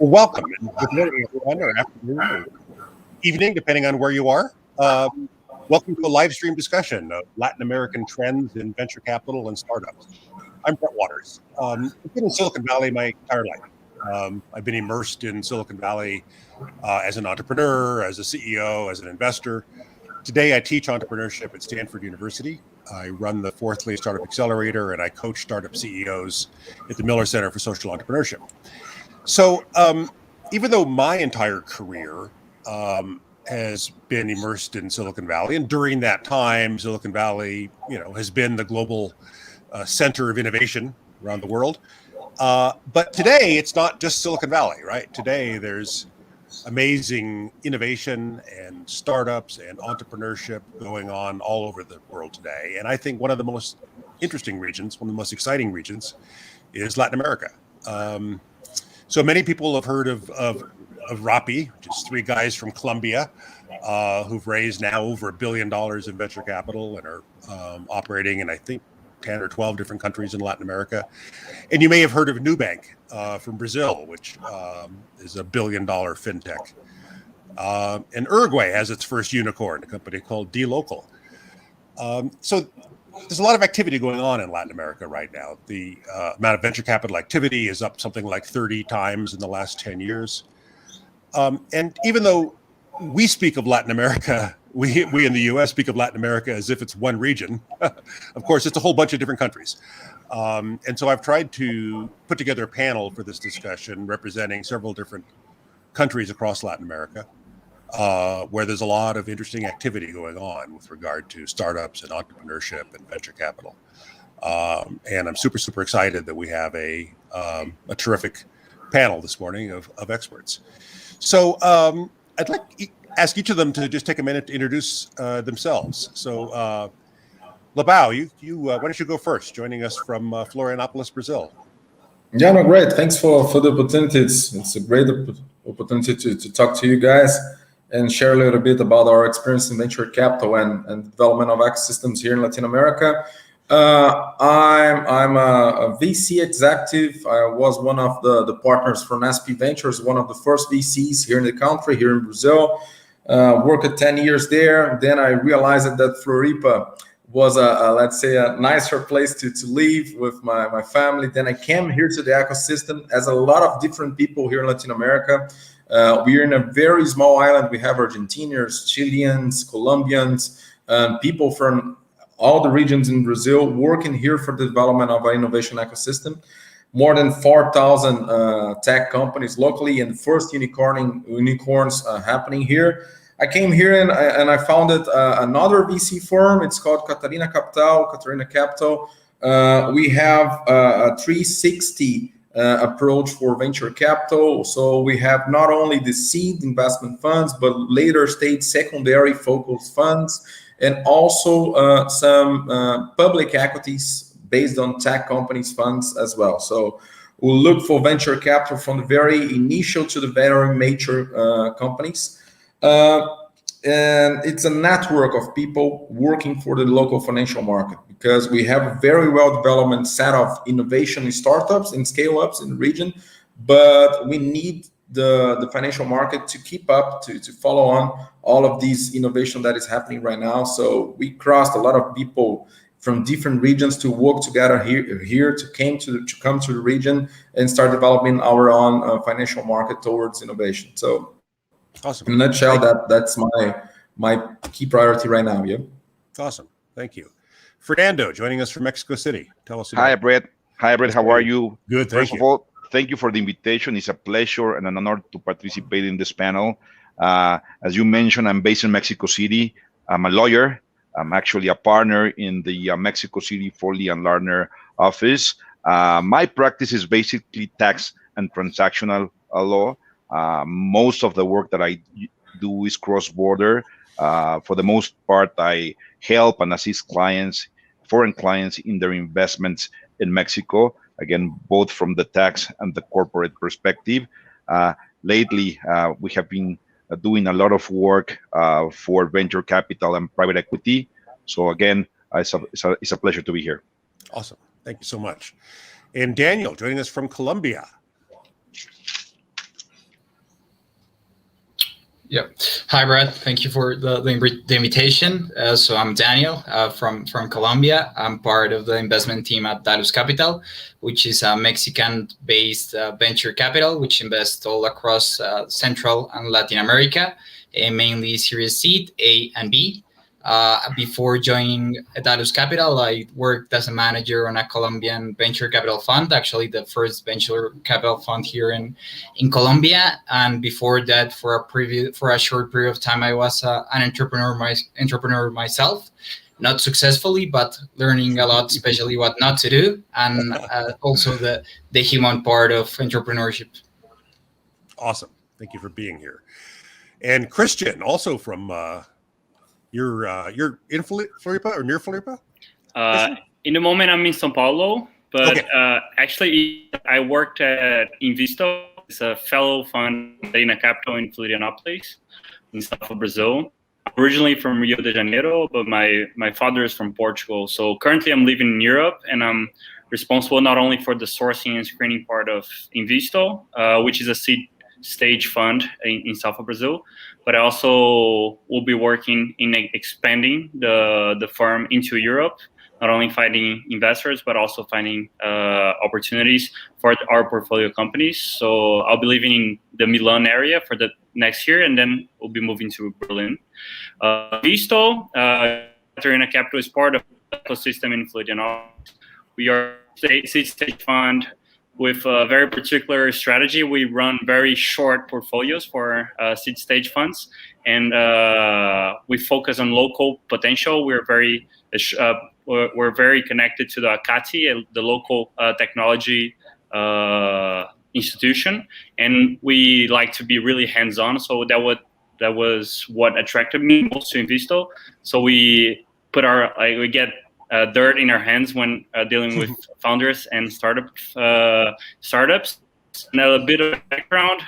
Welcome, and good morning, everyone, or afternoon, or evening, depending on where you are. Welcome to a live stream discussion of Latin American trends in venture capital and startups. I'm Brett Waters. I've been in Silicon Valley my entire life. I've been immersed in Silicon Valley as an entrepreneur, as a CEO, as an investor. Today, I teach entrepreneurship at Stanford University. I run the Fourth Lead Startup Accelerator, and I coach startup CEOs at the Miller Center for Social Entrepreneurship. So even though my entire career has been immersed in Silicon Valley, and during that time, Silicon Valley, has been the global center of innovation around the world. But today, it's not just Silicon Valley, right? Today, there's amazing innovation and startups and entrepreneurship going on all over the world today. And I think one of the most interesting regions, one of the most exciting regions, is Latin America. So many people have heard of Rappi, which is three guys from Colombia who've raised now over $1 billion in venture capital and are operating in, I think, 10 or 12 different countries in Latin America. And you may have heard of Nubank from Brazil, which is $1 billion fintech. And Uruguay has its first unicorn, a company called dLocal. So there's a lot of activity going on in Latin America right now. The amount of venture capital activity is up something like 30 times in the last 10 years. And even though we speak of Latin America, we in the U.S. speak of Latin America as if it's one region. Of course, it's a whole bunch of different countries. And so I've tried to put together a panel for this discussion representing several different countries across Latin America, where there's a lot of interesting activity going on with regard to startups and entrepreneurship and venture capital. And I'm super, super excited that we have a terrific panel this morning of experts. So I'd like to ask each of them to just take a minute to introduce themselves. So Labao, why don't you go first, joining us from Florianopolis, Brazil. Yeah, no, great. Thanks for the opportunity. It's a great opportunity to talk to you guys and share a little bit about our experience in venture capital and development of ecosystems here in Latin America. I'm a VC executive. I was one of the partners from SP Ventures, one of the first VCs here in the country, here in Brazil. Worked 10 years there. Then I realized that Floripa was let's say a nicer place to live with my family. Then I came here to the ecosystem as a lot of different people here in Latin America. We're in a very small island. We have Argentinians, Chileans, Colombians, people from all the regions in Brazil working here for the development of our innovation ecosystem. More than 4,000 tech companies locally, and the first unicorns happening here. I came here and I founded another VC firm. It's called Catarina Capital. We have a 360 approach for venture capital. So we have not only the seed investment funds, but later stage secondary focused funds, and also some public equities based on tech companies funds as well. So we'll look for venture capital from the very initial to the very major companies. And it's a network of people working for the local financial market, because we have a very well developed set of innovation startups and scale ups in the region, but we need the financial market to keep up, to follow on all of these innovation that is happening right now. So we crossed a lot of people from different regions to work together here to come to the region and start developing our own financial market towards innovation. So awesome. In a nutshell, that's my key priority right now. Yeah. Awesome. Thank you. Fernando, joining us from Mexico City. Tell us. Hi, Brett. How are you? Good. First of all, thank you for the invitation. It's a pleasure and an honor to participate in this panel. As you mentioned, I'm based in Mexico City. I'm a lawyer. I'm actually a partner in the Mexico City Foley and Lardner office. My practice is basically tax and transactional law. Most of the work that I do is cross-border. For the most part, I help and assist foreign clients in their investments in Mexico, again, both from the tax and the corporate perspective. Lately, we have been doing a lot of work for venture capital and private equity. So again, it's a pleasure to be here. Awesome. Thank you so much. And Daniel, joining us from Colombia. Yeah. Hi, Brad. Thank you for the invitation. So I'm Daniel from Colombia. I'm part of the investment team at Dalus Capital, which is a Mexican-based venture capital which invests all across Central and Latin America, mainly Series C, A, and B. Before joining Dalus Capital, I worked as a manager on a Colombian venture capital fund, actually the first venture capital fund here in Colombia. And before that, for a short period of time, I was an entrepreneur myself, not successfully, but learning a lot, especially what not to do, and also the human part of entrepreneurship. Awesome. Thank you for being here. And Christian, also from you're in Floripa or near Floripa? In the moment, I'm in São Paulo, but Okay. actually, I worked at Invisto. It's a fellow fund in a capital in Florianópolis, in south of Brazil. I'm originally from Rio de Janeiro, but my father is from Portugal. So currently, I'm living in Europe, and I'm responsible not only for the sourcing and screening part of Invisto, which is a seed stage fund in south of Brazil, but I also will be working in expanding the firm into Europe, not only finding investors, but also finding opportunities for our portfolio companies. So I'll be living in the Milan area for the next year, and then we'll be moving to Berlin. Visto, Catarina Capital is part of the ecosystem in Florianópolis. We are a seed stage fund with a very particular strategy. We run very short portfolios for seed stage funds, and we focus on local potential. We're very connected to the ACATI, the local technology institution, and we like to be really hands-on. So that was what attracted me most to Invisto. So we get dirt in our hands when dealing with founders and startups. And a bit of background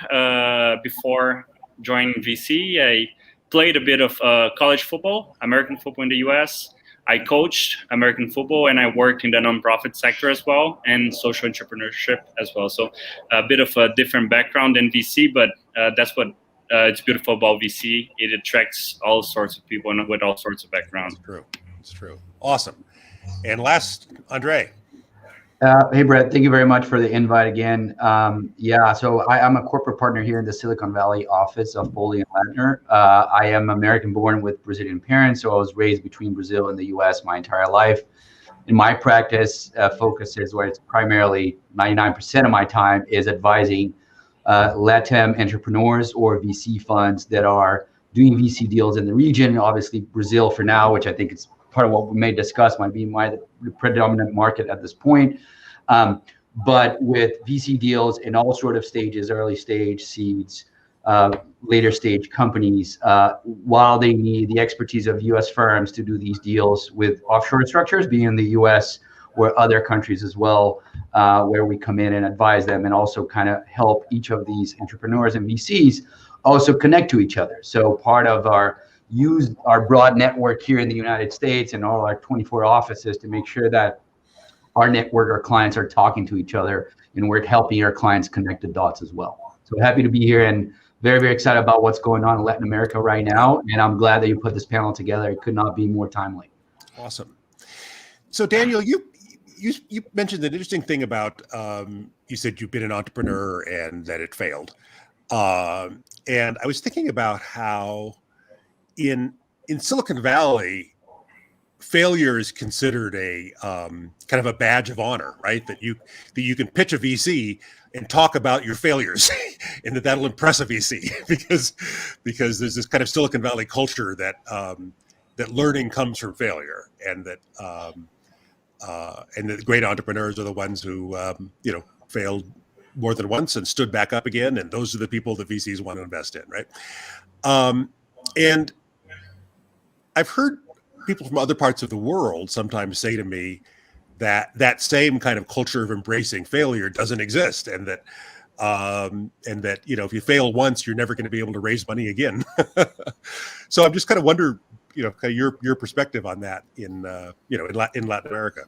before joining VC, I played a bit of college football, American football in the US. I coached American football, and I worked in the nonprofit sector as well, and social entrepreneurship as well. So a bit of a different background than VC, but that's what it's beautiful about VC. It attracts all sorts of people with all sorts of backgrounds. It's true. It's true. Awesome. And last, Andre. Hey, Brett, thank you very much for the invite again. So I'm a corporate partner here in the Silicon Valley office of Foley and Ladner. I am American born with Brazilian parents, so I was raised between Brazil and the US my entire life. In my practice, focuses where it's primarily 99% of my time is advising LatAm entrepreneurs or VC funds that are doing VC deals in the region. Obviously, Brazil for now, which I think is part of what we may discuss, might be the predominant market at this point. But with VC deals in all sort of stages, early stage seeds, later stage companies, while they need the expertise of US firms to do these deals with offshore structures, being in the US or other countries as well, where we come in and advise them and also kind of help each of these entrepreneurs and VCs also connect to each other. So part of use our broad network here in the United States and all our 24 offices to make sure that our network, our clients are talking to each other, and we're helping our clients connect the dots as well. So happy to be here and very, very excited about what's going on in Latin America right now. And I'm glad that you put this panel together. It could not be more timely. Awesome. So Daniel, you mentioned an interesting thing about, you said you've been an entrepreneur and that it failed. And I was thinking about how in Silicon Valley, failure is considered a kind of a badge of honor, right? That you can pitch a VC and talk about your failures, and that'll impress a VC because there's this kind of Silicon Valley culture that that learning comes from failure, and that great entrepreneurs are the ones who failed more than once and stood back up again, and those are the people that VCs want to invest in, right? And I've heard people from other parts of the world sometimes say to me that same kind of culture of embracing failure doesn't exist, and that if you fail once, you're never going to be able to raise money again. So I'm just kind of wonder, kind of your perspective on that in Latin America.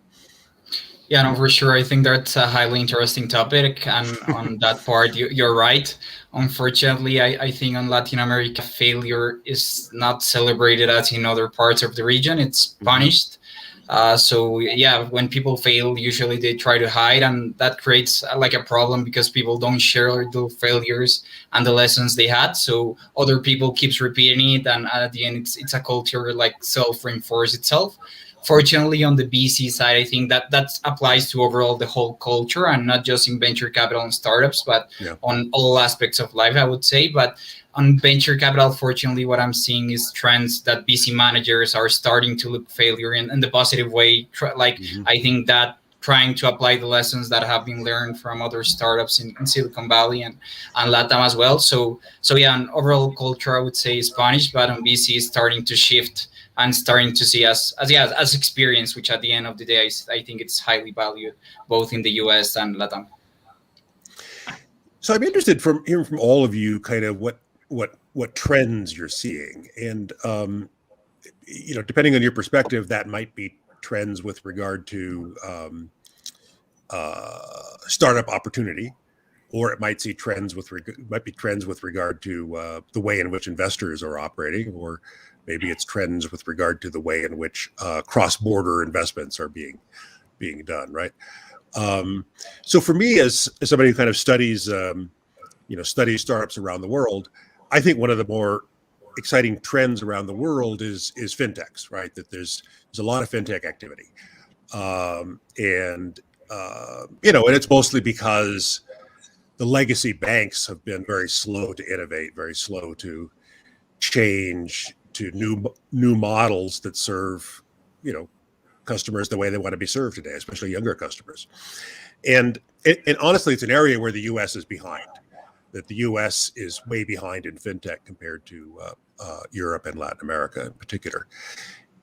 Yeah, no, for sure. I think that's a highly interesting topic. And on that part, you're right. Unfortunately, I think on Latin America, failure is not celebrated as in other parts of the region. It's punished. So yeah, when people fail, usually they try to hide, and that creates like a problem because people don't share the failures and the lessons they had. So other people keeps repeating it, and at the end, it's a culture like self-reinforce itself. Fortunately, on the BC side, I think that applies to overall the whole culture and not just in venture capital and startups, but on all aspects of life, I would say. But on venture capital, fortunately, what I'm seeing is trends that VC managers are starting to look failure in the positive way. I think that trying to apply the lessons that have been learned from other startups in Silicon Valley and LatAm as well. So yeah, an overall culture I would say is Spanish, but on VC is starting to shift and starting to see as experience, which at the end of the day, I think it's highly valued both in the US and LatAm. So I'm interested from hearing from all of you kind of what trends you're seeing. And depending on your perspective, that might be trends with regard to startup opportunity, or it might see trends with regard to the way in which investors are operating, or maybe it's trends with regard to the way in which cross-border investments are being done, right? So for me, as somebody who kind of studies startups around the world, I think one of the more exciting trends around the world is fintechs, right? That there's a lot of fintech activity, and it's mostly because the legacy banks have been very slow to innovate, very slow to change to new models that serve customers the way they want to be served today, especially younger customers. And honestly, it's an area where the U.S. is behind. That the U.S. is way behind in fintech compared to Europe and Latin America in particular.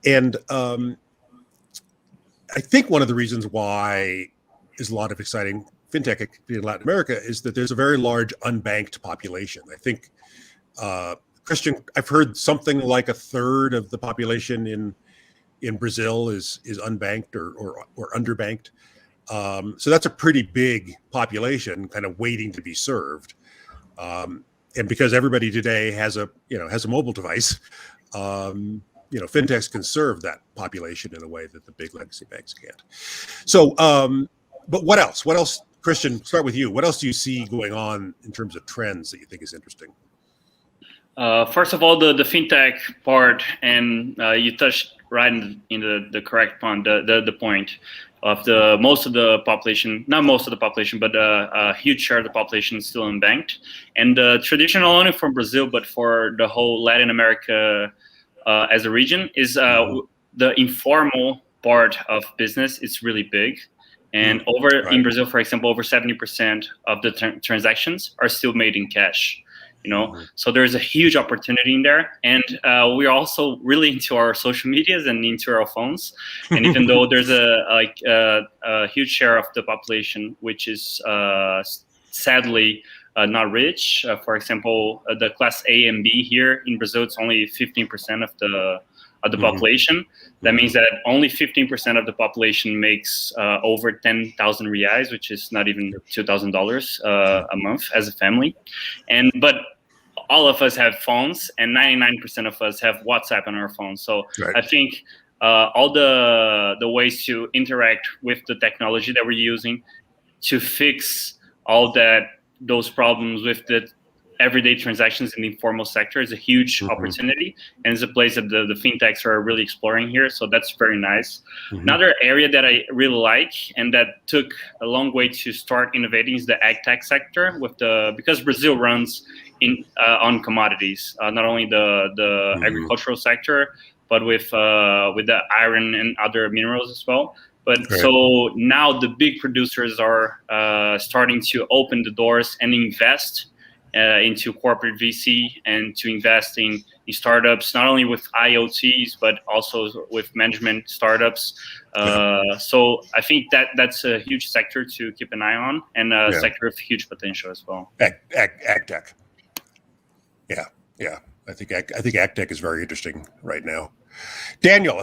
And I think one of the reasons why there's a lot of exciting fintech activity in Latin America is that there's a very large unbanked population. I think, Christian, I've heard something like a third of the population in Brazil is unbanked or underbanked. So that's a pretty big population kind of waiting to be served. And because everybody today has a mobile device, fintechs can serve that population in a way that the big legacy banks can't. So, but what else? What else, Christian? Start with you. What else do you see going on in terms of trends that you think is interesting? First of all, the fintech part, and you touched right in the correct point, the point of most of the population, not most of the population, but a huge share of the population is still unbanked. And the traditional, not only from Brazil, but for the whole Latin America as a region, is the informal part of business is really big. And in Brazil, for example, over 70% of the transactions are still made in cash. So there's a huge opportunity in there, and we're also really into our social medias and into our phones. And even though there's a huge share of the population which is sadly not rich, for example, the class A and B here in Brazil, it's only 15% of the population. That means that only 15% of the population makes over 10,000 reais, which is not even $2,000 a month as a family. But all of us have phones, and 99% of us have WhatsApp on our phones. So I think all the ways to interact with the technology that we're using to fix all those problems with the everyday transactions in the informal sector is a huge opportunity, and it's a place that the fintechs are really exploring here. So that's very nice. Another area that I really like and that took a long way to start innovating is the ag tech sector, because Brazil runs on commodities, not only the agricultural sector, but with the iron and other minerals as well. But so now the big producers are starting to open the doors and invest into corporate VC and to invest in startups, not only with IoTs, but also with management startups. So I think that's a huge sector to keep an eye on, and a sector of huge potential as well. Ag tech. Yeah. I think ag tech is very interesting right now. Daniel,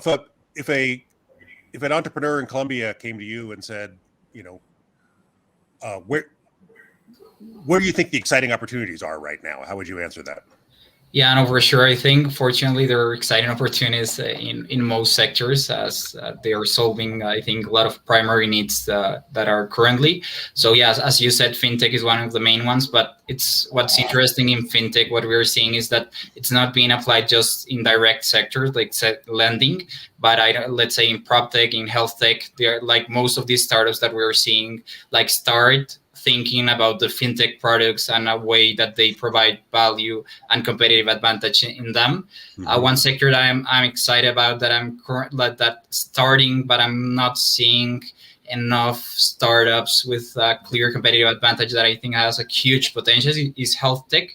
if if an entrepreneur in Colombia came to you and said, where do you think the exciting opportunities are right now? How would you answer that? Yeah, no, for sure. I think, fortunately, there are exciting opportunities in most sectors as they are solving, I think, a lot of primary needs that are currently. So, yes, as you said, fintech is one of the main ones. But what's interesting in fintech, what we're seeing is that it's not being applied just in direct sectors like lending, but let's say in prop tech, in health tech, they're like most of these startups that we're seeing, like start thinking about the fintech products and a way that they provide value and competitive advantage in them. Mm-hmm. One sector that I'm excited about that I'm that starting, but I'm not seeing enough startups with a clear competitive advantage that I think has a huge potential is health tech.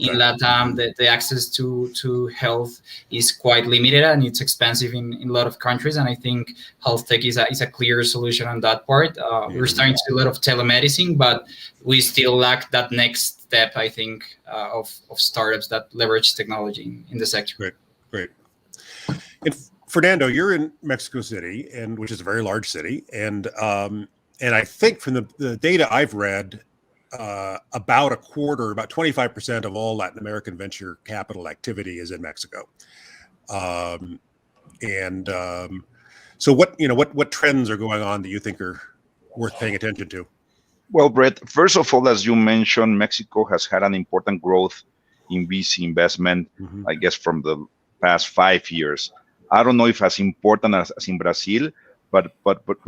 In LatAm, the access to health is quite limited and it's expensive in a lot of countries. And I think health tech is a clear solution on that part. We're starting to do a lot of telemedicine, but we still lack that next step, I think, of startups that leverage technology in the sector. Great. And Fernando, you're in Mexico City, which is a very large city. And I think from the data I've read, about 25% of all Latin American venture capital activity is in Mexico. So what trends are going on that you think are worth paying attention to? Well, Brett, first of all, as you mentioned, Mexico has had an important growth in VC investment, I guess, from the past 5 years. I don't know if as important as in Brazil, but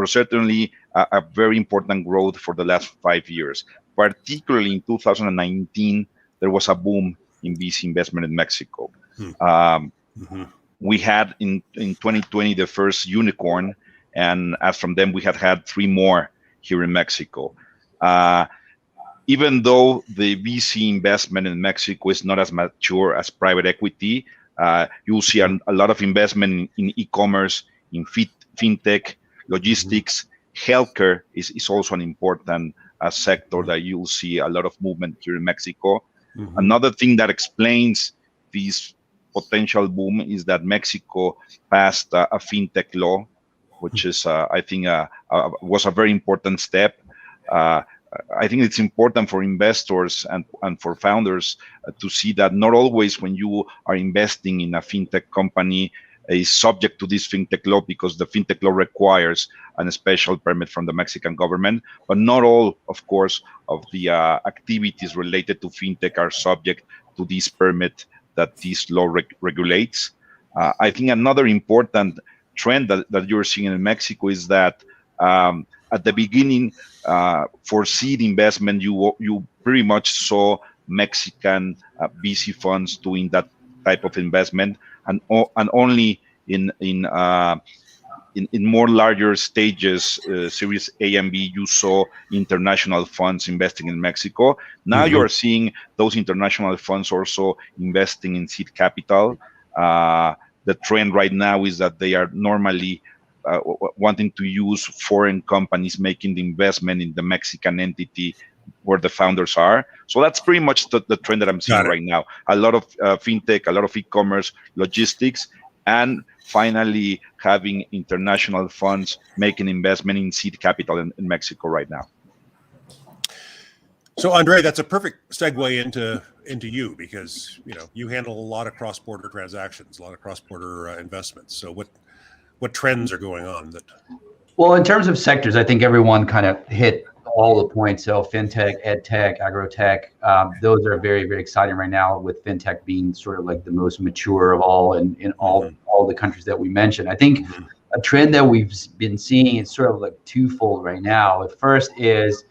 certainly a very important growth for the last 5 years. Particularly in 2019, there was a boom in VC investment in Mexico. We had in 2020 the first unicorn, and as from them we had 3 more here in Mexico. Even though the VC investment in Mexico is not as mature as private equity, you'll see a lot of investment in e-commerce, in fintech, logistics, healthcare is also an important sector that you'll see a lot of movement here in Mexico. Another thing that explains this potential boom is that Mexico passed a fintech law, which is, I think, was a very important step. I think it's important for investors and for founders to see that not always when you are investing in a fintech company is subject to this fintech law, because the fintech law requires a special permit from the Mexican government. But not all, of course, of the activities related to fintech are subject to this permit that this law regulates. I think another important trend that you're seeing in Mexico is that at the beginning, for seed investment, you pretty much saw Mexican VC funds doing that type of investment, and only in more larger stages, Series A and B, you saw international funds investing in Mexico. Now you are seeing those international funds also investing in seed capital. The trend right now is that they are normally wanting to use foreign companies making the investment in the Mexican entity where the founders are. So that's pretty much the trend that I'm seeing right now. A lot of fintech, a lot of e-commerce, logistics, and finally having international funds making investment in seed capital in Mexico right now. So Andre, that's a perfect segue into you, because you handle a lot of cross-border transactions, a lot of cross-border investments. So what trends are going on that? Well, in terms of sectors, I think everyone kind of hit all the points. So fintech, ed tech, agrotech, those are very, very exciting right now, with fintech being sort of like the most mature of all in all the countries that we mentioned. I think a trend that we've been seeing is sort of like twofold right now. The first is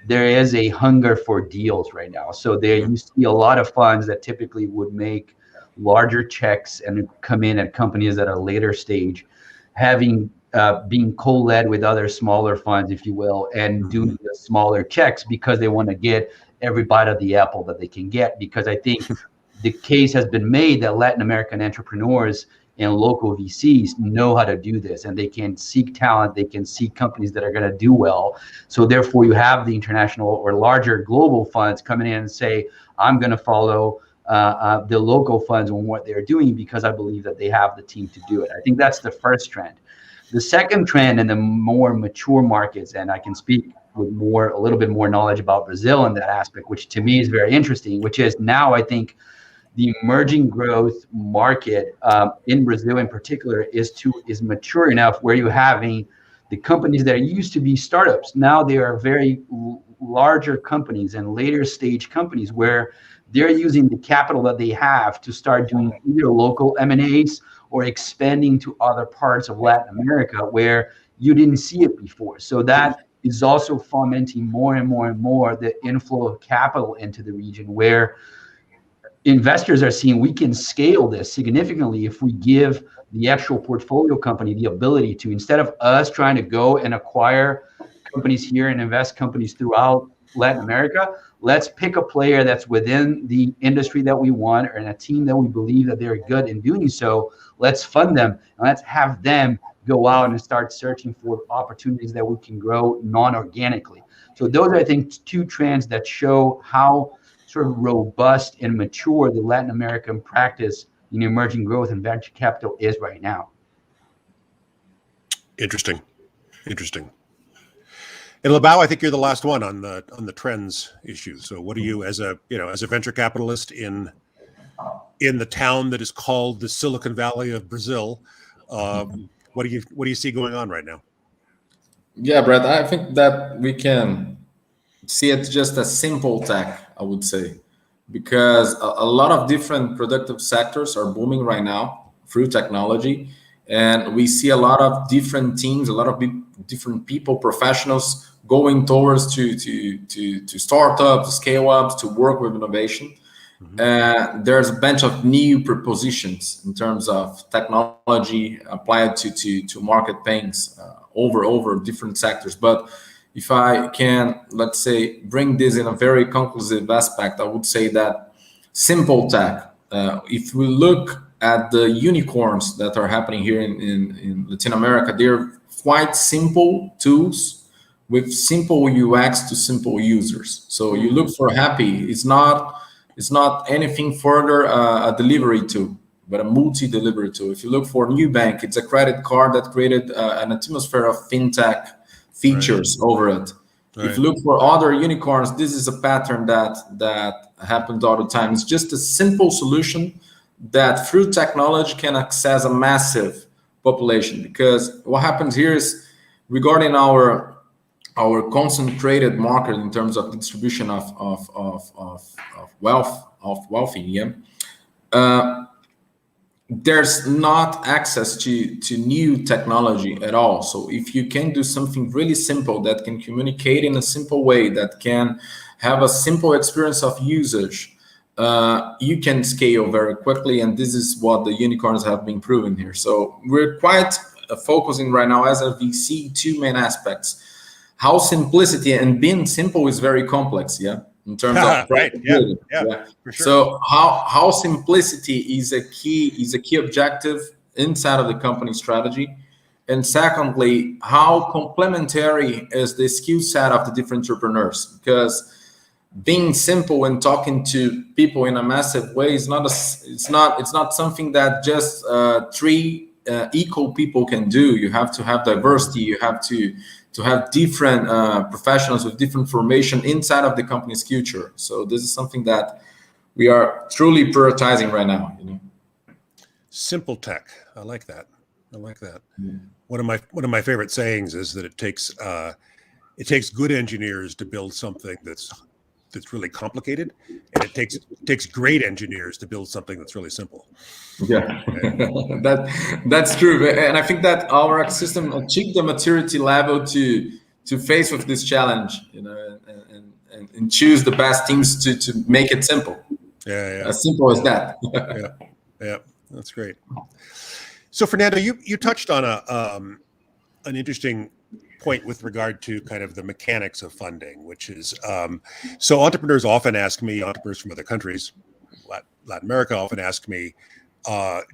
there is a hunger for deals right now. So there you see a lot of funds that typically would make larger checks and come in at companies at a later stage, having being co-led with other smaller funds, if you will, and doing the smaller checks because they want to get every bite of the apple that they can get. Because I think the case has been made that Latin American entrepreneurs and local VCs know how to do this, and they can seek talent, they can seek companies that are going to do well. So therefore you have the international or larger global funds coming in and say, I'm going to follow the local funds on what they're doing because I believe that they have the team to do it. I think that's the first trend. The second trend in the more mature markets, and I can speak with a little bit more knowledge about Brazil in that aspect, which to me is very interesting, which is now I think the emerging growth market in Brazil in particular is mature enough where you're having the companies that used to be startups. Now they are very larger companies and later stage companies where they're using the capital that they have to start doing either local M&As or expanding to other parts of Latin America where you didn't see it before. So that is also fomenting more and more and more the inflow of capital into the region where investors are seeing we can scale this significantly if we give the actual portfolio company the ability to, instead of us trying to go and acquire companies here and invest companies throughout Latin America, let's pick a player that's within the industry that we want and a team that we believe that they're good in doing so. Let's fund them and let's have them go out and start searching for opportunities that we can grow non-organically. So those are, I think, two trends that show how sort of robust and mature the Latin American practice in emerging growth and venture capital is right now. Interesting. And Labao, I think you're the last one on the trends issue. So what do you, as a venture capitalist in the town that is called the Silicon Valley of Brazil, what do you see going on right now? Yeah, Brett, I think that we can see it just as simple tech, I would say, because a lot of different productive sectors are booming right now through technology. And we see a lot of different teams, a lot of different people, professionals going towards to startups, scale ups, to work with innovation. There's a bunch of new propositions in terms of technology applied to market pains over different sectors. But if I can, let's say, bring this in a very conclusive aspect, I would say that simple tech, if we look at the unicorns that are happening here in Latin America, they're quite simple tools with simple UX to simple users. So you look for Happy, it's not anything further a delivery tool, but a multi-delivery tool. If you look for Nubank, it's a credit card that created an atmosphere of fintech features over it. Right. If you look for other unicorns, this is a pattern that happens all the time. It's just a simple solution that through technology can access a massive population. Because what happens here is regarding our concentrated market in terms of distribution of wealthy, yeah. There's not access to new technology at all. So if you can do something really simple that can communicate in a simple way, that can have a simple experience of usage, you can scale very quickly. And this is what the unicorns have been proven here. So we're quite focusing right now as a VC, two main aspects. How simplicity and being simple is very complex, yeah, in terms of right, yeah, for sure. So how simplicity is a key objective inside of the company strategy, and secondly, how complementary is the skill set of the different entrepreneurs? Because being simple and talking to people in a massive way is not something that just three equal people can do. You have to have diversity. You have to have different professionals with different formation inside of the company's future. So this is something that we are truly prioritizing right now. Simple tech. I like that. Yeah. One of my favorite sayings is that it takes good engineers to build something that's really complicated, and it takes great engineers to build something that's really simple. Yeah, that's true, and I think that our system achieved the maturity level to face with this challenge, and choose the best teams to make it simple. Yeah. As simple as that. yeah, that's great. So Fernando, you touched on an interesting point with regard to kind of the mechanics of funding, which is so entrepreneurs often ask me, entrepreneurs from other countries, Latin America often ask me,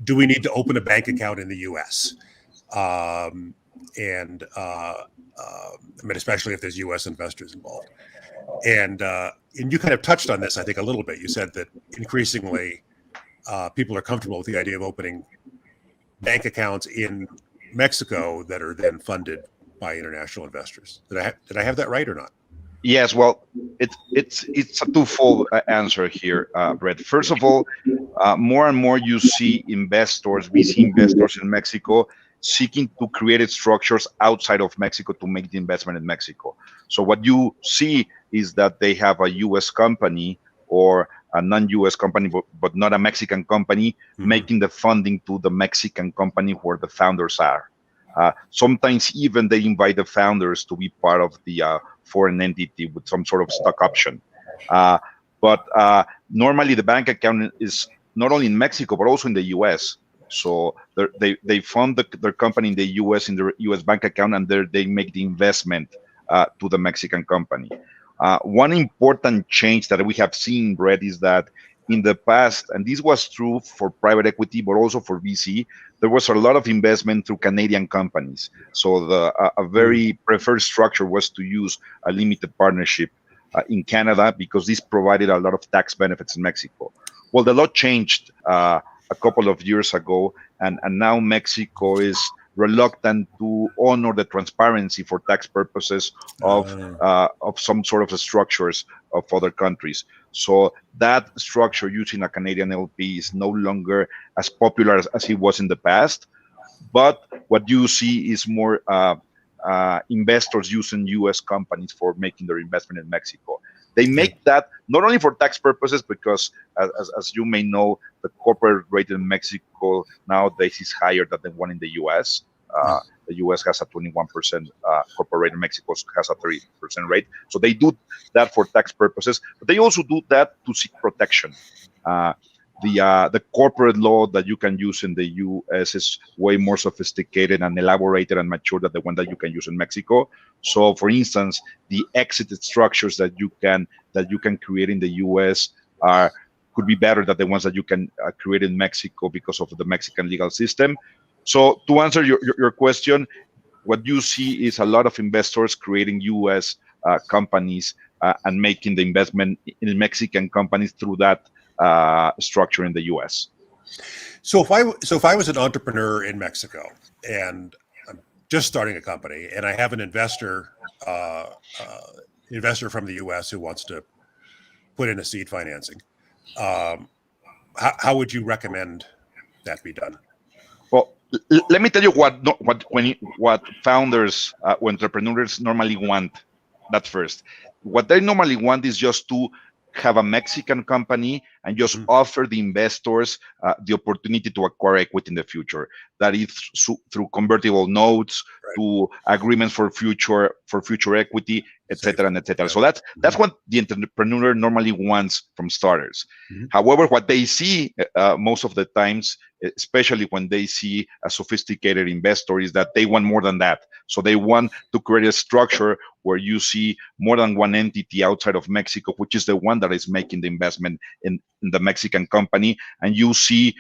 do we need to open a bank account in the US? I mean, especially if there's US investors involved. And you kind of touched on this, I think, a little bit. You said that increasingly people are comfortable with the idea of opening bank accounts in Mexico that are then funded by international investors. Did I have that right or not? Yes, well, it's a twofold answer here, Brett. First of all, more and more you see investors, VC investors in Mexico, seeking to create structures outside of Mexico to make the investment in Mexico. So what you see is that they have a U.S. company or a non-U.S. company, but not a Mexican company, making the funding to the Mexican company where the founders are. Sometimes even they invite the founders to be part of the foreign entity with some sort of stock option. But normally the bank account is not only in Mexico, but also in the US. So they fund their company in the US in their US bank account, and they make the investment to the Mexican company. One important change that we have seen, Brett, is that in the past, and this was true for private equity, but also for VC, there was a lot of investment through Canadian companies. So a very preferred structure was to use a limited partnership in Canada because this provided a lot of tax benefits in Mexico. Well, the law changed a couple of years ago, and now Mexico is reluctant to honor the transparency for tax purposes of some sort of structures of other countries. So that structure using a Canadian LP is no longer as popular as it was in the past. But what you see is more investors using U.S. companies for making their investment in Mexico. They make that not only for tax purposes, because as you may know, the corporate rate in Mexico nowadays is higher than the one in the U.S. The U.S. has a 21% corporate rate, and Mexico has a 30% rate. So they do that for tax purposes, but they also do that to seek protection. The corporate law that you can use in the U.S. is way more sophisticated and elaborated and mature than the one that you can use in Mexico. So, for instance, the exit structures that you can create in the U.S. could be better than the ones that you can create in Mexico because of the Mexican legal system. So, to answer your question, what you see is a lot of investors creating U.S. companies and making the investment in Mexican companies through that structure in the U.S. So if I was an entrepreneur in Mexico and I'm just starting a company and I have an investor from the U.S. who wants to put in a seed financing, how would you recommend that be done? Well, let me tell you what founders or entrepreneurs normally want. That first, what they normally want is just to have a Mexican company and just offer the investors the opportunity to acquire equity in the future. That is through convertible notes, to agreements for future equity, etc. and etc. Yeah. So that's what the entrepreneur normally wants from starters. However, what they see most of the times, especially when they see a sophisticated investor, is that they want more than that. So they want to create a structure where you see more than one entity outside of Mexico, which is the one that is making the investment in the Mexican company, and you see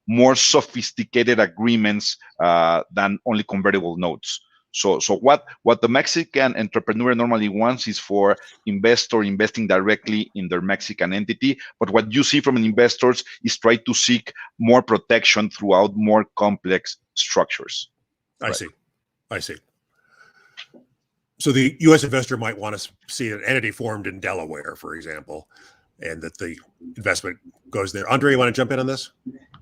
more sophisticated agreements than only convertible notes. So what the Mexican entrepreneur normally wants is for investor investing directly in their Mexican entity. But what you see from investors is try to seek more protection throughout more complex structures. I see. So the U.S. investor might want to see an entity formed in Delaware, for example, and that the investment goes there. Andre, you want to jump in on this?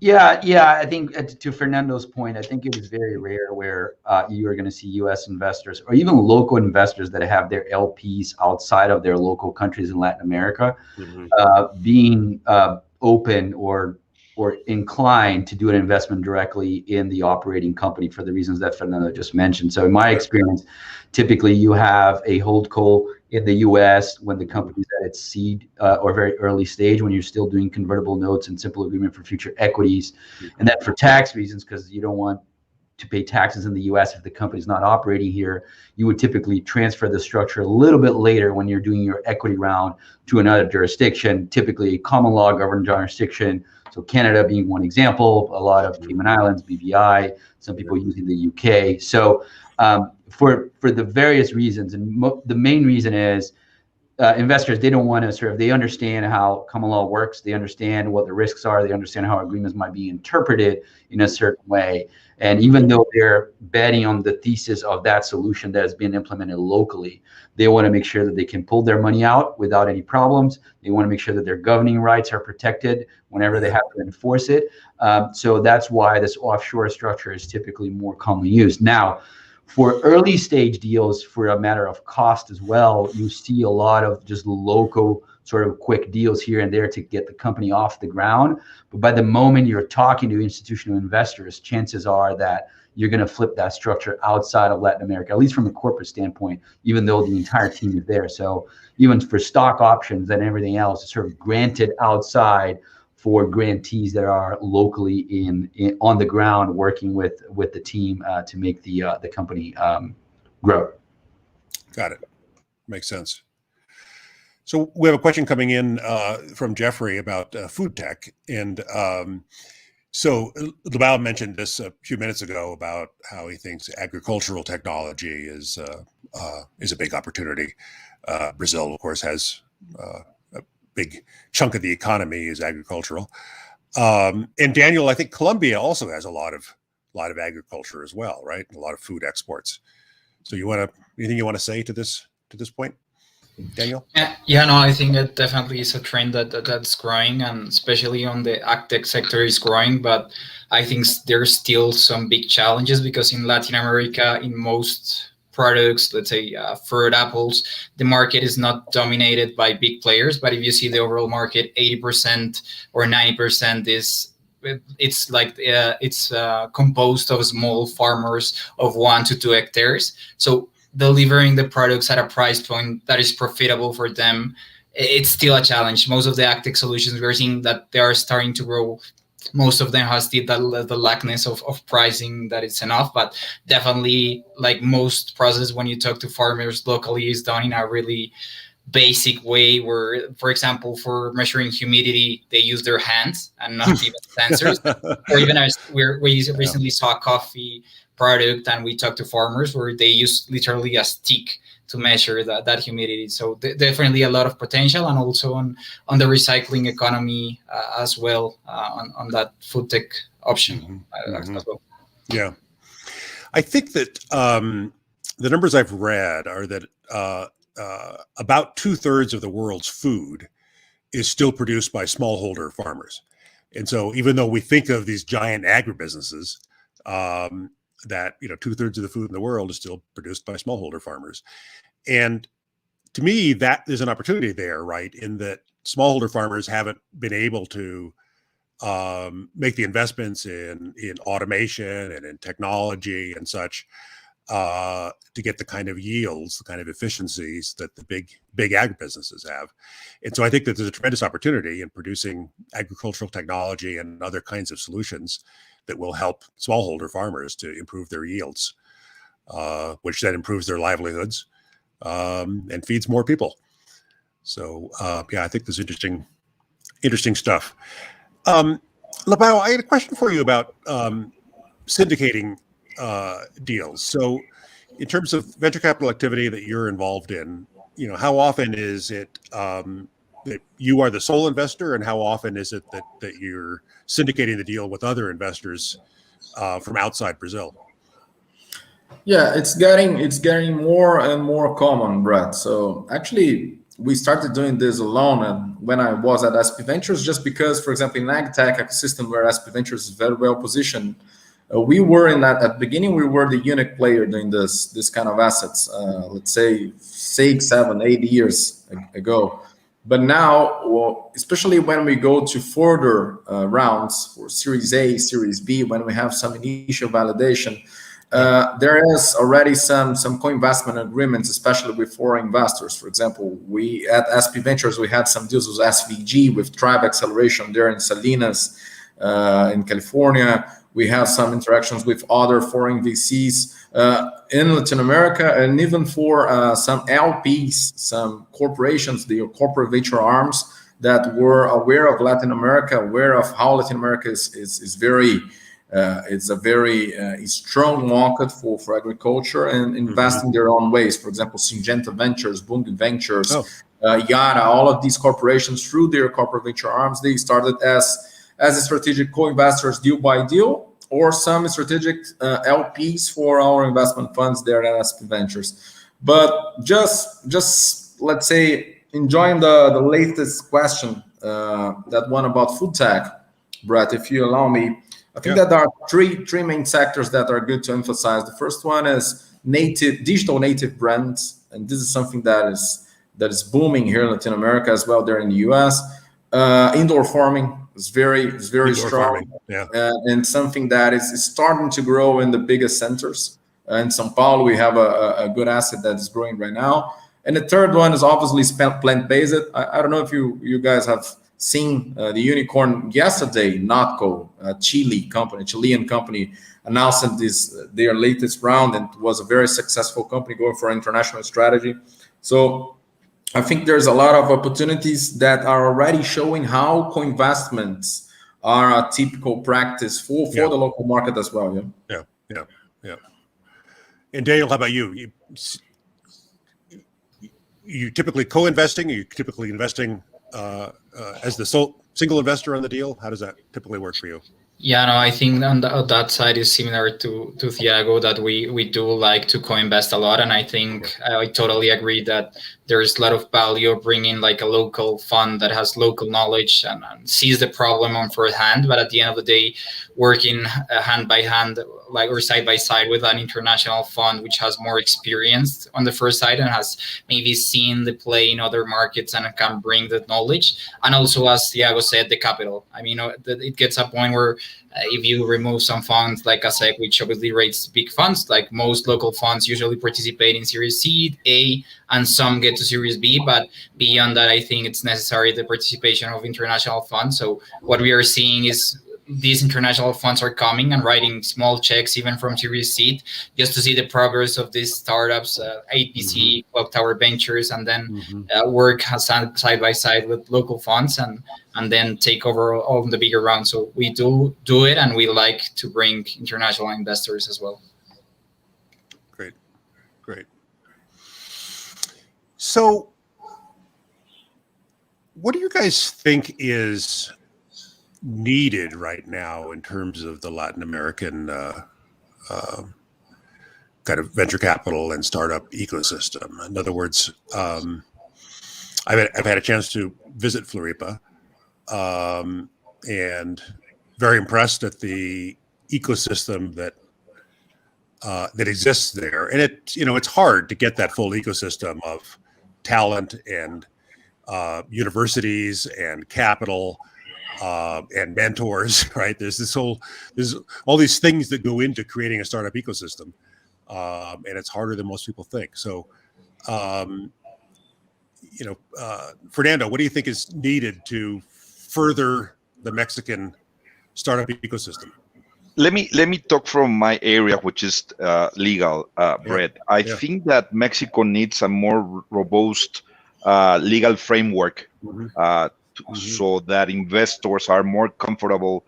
Yeah. I think to Fernando's point, I think it is very rare where you are going to see U.S. investors or even local investors that have their LPs outside of their local countries in Latin America being open or inclined to do an investment directly in the operating company for the reasons that Fernando just mentioned. So in my experience, typically you have a holdco in the U.S. when the company's at its seed or very early stage, when you're still doing convertible notes and simple agreement for future equities. And then for tax reasons, because you don't want to pay taxes in the U.S. if the company's not operating here, you would typically transfer the structure a little bit later when you're doing your equity round to another jurisdiction, typically a common law governed jurisdiction. So Canada being one example, a lot of Cayman Islands, BVI, some people using the UK. So for the various reasons, and the main reason is investors, they don't want to they understand how common law works. They understand what the risks are. They understand how agreements might be interpreted in a certain way. And even though they're betting on the thesis of that solution that has been implemented locally, they want to make sure that they can pull their money out without any problems. They want to make sure that their governing rights are protected whenever they have to enforce it. So that's why this offshore structure is typically more commonly used. Now, for early stage deals, for a matter of cost as well, you see a lot of just local sort of quick deals here and there to get the company off the ground. But by the moment you're talking to institutional investors, chances are that you're going to flip that structure outside of Latin America, at least from a corporate standpoint, even though the entire team is there. So even for stock options and everything else, it's sort of granted outside for grantees that are locally in on the ground working with the team to make the company grow. Got it. Makes sense. So we have a question coming in from Jeffrey about food tech, and so Labao mentioned this a few minutes ago about how he thinks agricultural technology is a big opportunity. Brazil, of course, has a big chunk of the economy is agricultural, and Daniel, I think Colombia also has a lot of agriculture as well, right? A lot of food exports. So anything you want to say to this point, Daniel? Yeah, no, I think it definitely is a trend that's growing, and especially on the agtech sector is growing. But I think there's still some big challenges because in Latin America, in most products, let's say fruit, apples, the market is not dominated by big players. But if you see the overall market, 80% or 90% it's composed of small farmers of 1 to 2 hectares. So delivering the products at a price point that is profitable for them, it's still a challenge. Most of the agtech solutions we're seeing that they are starting to grow, most of them has still the lackness of pricing that it's enough. But definitely, like most process when you talk to farmers locally is done in a really basic way where, for example, for measuring humidity, they use their hands and not even sensors. Or even as we recently saw a coffee product and we talked to farmers where they use literally a stick to measure that humidity. So definitely a lot of potential, and also on the recycling economy as well, on that food tech option as well. Yeah. I think that the numbers I've read are that about 2/3 of the world's food is still produced by smallholder farmers. And so even though we think of these giant agribusinesses, that 2/3 of the food in the world is still produced by smallholder farmers. And to me, that is an opportunity there, right? In that smallholder farmers haven't been able to make the investments in automation and in technology and such to get the kind of yields, the kind of efficiencies that the big agribusinesses have. And so I think that there's a tremendous opportunity in producing agricultural technology and other kinds of solutions that will help smallholder farmers to improve their yields, which then improves their livelihoods and feeds more people. So I think this is interesting stuff. Labao, I had a question for you about syndicating deals. So in terms of venture capital activity that you're involved in, how often is it that you are the sole investor, and how often is it that you're syndicating the deal with other investors from outside Brazil? Yeah, it's getting more and more common, Brett. So actually, we started doing this alone, and when I was at SP Ventures, just because, for example, in AgTech ecosystem where SP Ventures is very well positioned, we were in that at the beginning. We were the unique player doing this kind of assets. Let's say 6, 7, 8 years ago. But now, well, especially when we go to further rounds for Series A, Series B, when we have some initial validation, there is already some co-investment agreements, especially with foreign investors. For example, we at SP Ventures, we had some deals with SVG, with Tribe Acceleration there in Salinas, in California. We have some interactions with other foreign VCs in Latin America, and even for some LPs, some corporations, the corporate venture arms that were aware of Latin America, aware of how Latin America is very, it's a very strong market for agriculture, and invest in their own ways. For example, Syngenta Ventures, Bunge Ventures, Yara, all of these corporations through their corporate venture arms, they started as strategic co-investors deal by deal, or some strategic LPs for our investment funds there at SP Ventures. But just let's say enjoying the latest question, that one about food tech, Brett, if you allow me. I think that there are three main sectors that are good to emphasize. The first one is digital native brands, and this is something that is booming here in Latin America as well. There in the US, indoor farming is very strong, and something that is starting to grow in the biggest centers. In São Paulo, we have a good asset that is growing right now. And the third one is obviously plant-based. I don't know if you guys have seen the unicorn yesterday, Notco, a Chilean company, announced their latest round, and was a very successful company going for international strategy. So I think there's a lot of opportunities that are already showing how co-investments are a typical practice for the local market as well. Yeah. And Daniel, how about you? You typically co-investing? Are you typically investing as the single investor on the deal? How does that typically work for you? Yeah, no, I think on that side is similar to Thiago, that we do like to co-invest a lot. And I think I totally agree that there's a lot of value of bringing like a local fund that has local knowledge and sees the problem on first hand. But at the end of the day, working hand by hand, like, or side by side with an international fund, which has more experience on the first side and has maybe seen the play in other markets and can bring that knowledge. And also, as Thiago said, the capital. I mean, it gets a point where if you remove some funds like ASEC, which obviously rates big funds, like most local funds usually participate in Series C, A, and some get to Series B. But beyond that, I think it's necessary the participation of international funds. So what we are seeing is these international funds are coming and writing small checks, even from Series C, just to see the progress of these startups, APC, Clock Tower Ventures, and then work side by side with local funds and then take over all the bigger rounds. So we do it, and we like to bring international investors as well. Great. So what do you guys think is needed right now in terms of the Latin American kind of venture capital and startup ecosystem? In other words, I've had a chance to visit Floripa, and very impressed at the ecosystem that exists there. And it's hard to get that full ecosystem of talent and universities and capital and mentors, right? There's all these things that go into creating a startup ecosystem, and it's harder than most people think. So, Fernando, what do you think is needed to further the Mexican startup ecosystem? Let me talk from my area, which is legal, Brett. I think that Mexico needs a more robust legal framework so that investors are more comfortable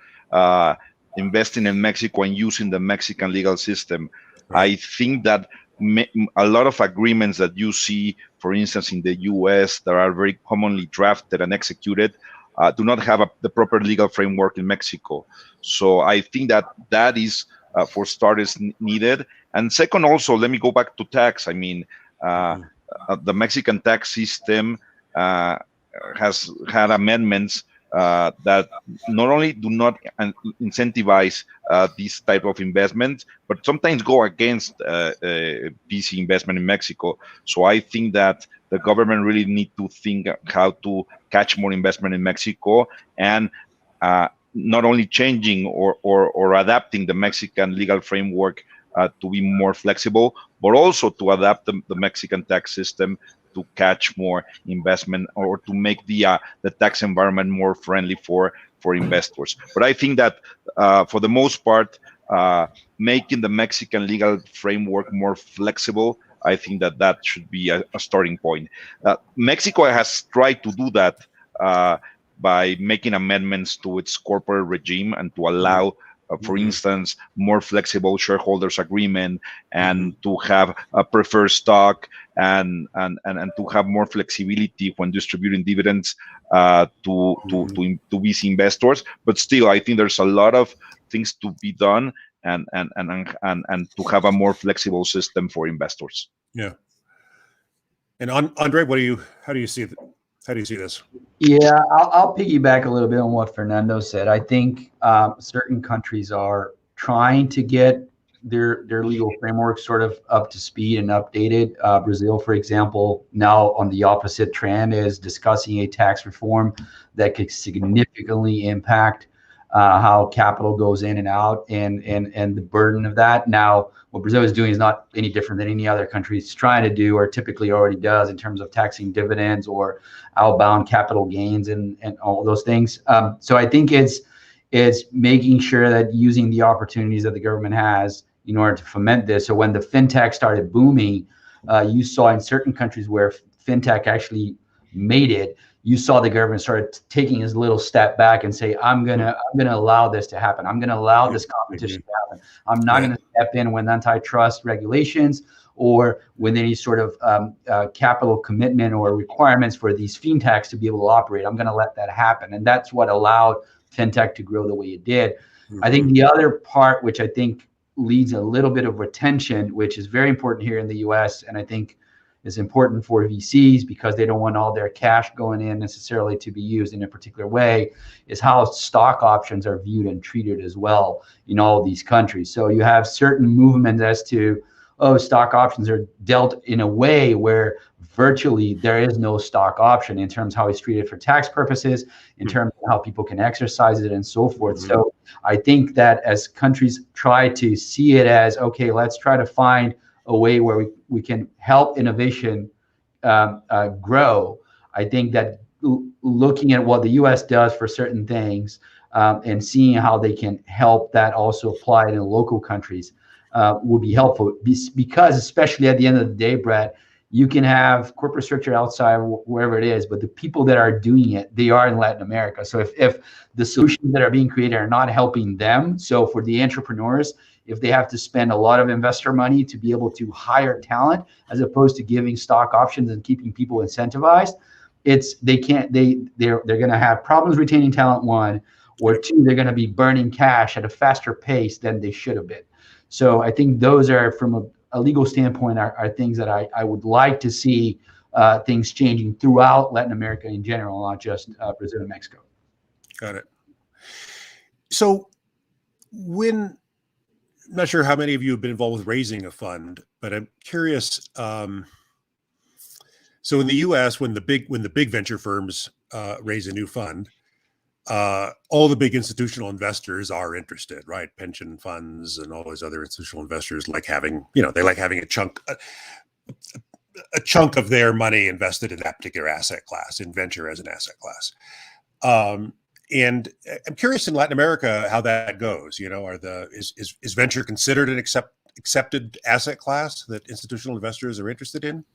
investing in Mexico and using the Mexican legal system. I think that a lot of agreements that you see, for instance, in the US that are very commonly drafted and executed, do not have the proper legal framework in Mexico. So I think that is, for starters, needed. And second, also, let me go back to tax. I mean, the Mexican tax system has had amendments that not only do not incentivize this type of investment, but sometimes go against VC investment in Mexico. So I think that the government really need to think how to catch more investment in Mexico, and not only changing or adapting the Mexican legal framework to be more flexible, but also to adapt the Mexican tax system to catch more investment, or to make the tax environment more friendly for investors. But I think that for the most part, making the Mexican legal framework more flexible, I think that should be a starting point. Mexico has tried to do that by making amendments to its corporate regime and to allow, for instance, more flexible shareholders agreement, and to have a preferred stock, and to have more flexibility when distributing dividends to VC investors. But still, I think there's a lot of things to be done, and to have a more flexible system for investors. Yeah. And Andre, how do you see this? Yeah, I'll piggyback a little bit on what Fernando said. I think certain countries are trying to get their legal framework sort of up to speed and updated. Brazil, for example, now on the opposite trend, is discussing a tax reform that could significantly impact how capital goes in and out, and the burden of that. Now, what Brazil is doing is not any different than any other country is trying to do, or typically already does, in terms of taxing dividends or outbound capital gains and all those things. So I think it's making sure that using the opportunities that the government has in order to foment this. So when the fintech started booming, you saw in certain countries where fintech actually made it, you saw the government started taking his little step back and say, I'm gonna allow this to happen. I'm gonna allow this competition to happen. I'm not gonna step in when antitrust regulations or with any sort of capital commitment or requirements for these fintechs to be able to operate. I'm gonna let that happen. And that's what allowed fintech to grow the way it did. I think the other part, which I think leads a little bit of retention, which is very important here in the US, and I think is important for VCs because they don't want all their cash going in necessarily to be used in a particular way, is how stock options are viewed and treated as well in all of these countries. So you have certain movements as to, stock options are dealt in a way where virtually there is no stock option in terms of how it's treated for tax purposes, in terms of how people can exercise it and so forth. So I think that as countries try to see it as, okay, let's try to find a way where we can help innovation grow. I think that looking at what the US does for certain things and seeing how they can help that also apply in local countries would be helpful, because especially at the end of the day, Brett, you can have corporate structure outside wherever it is, but the people that are doing it, they are in Latin America. So if the solutions that are being created are not helping them, so for the entrepreneurs, if they have to spend a lot of investor money to be able to hire talent as opposed to giving stock options and keeping people incentivized, they're going to have problems retaining talent, one, or two, they're going to be burning cash at a faster pace than they should have been. So I think those are, from a legal standpoint, are things that I would like to see things changing throughout Latin America in general, not just Brazil and Mexico. Got it. So I'm not sure how many of you have been involved with raising a fund, but I'm curious. So in the U.S., when the big venture firms raise a new fund, all the big institutional investors are interested, right? Pension funds and all those other institutional investors like having a chunk of their money invested in that particular asset class, in venture as an asset class. And I'm curious in Latin America how that goes. Is venture considered an accepted asset class that institutional investors are interested in?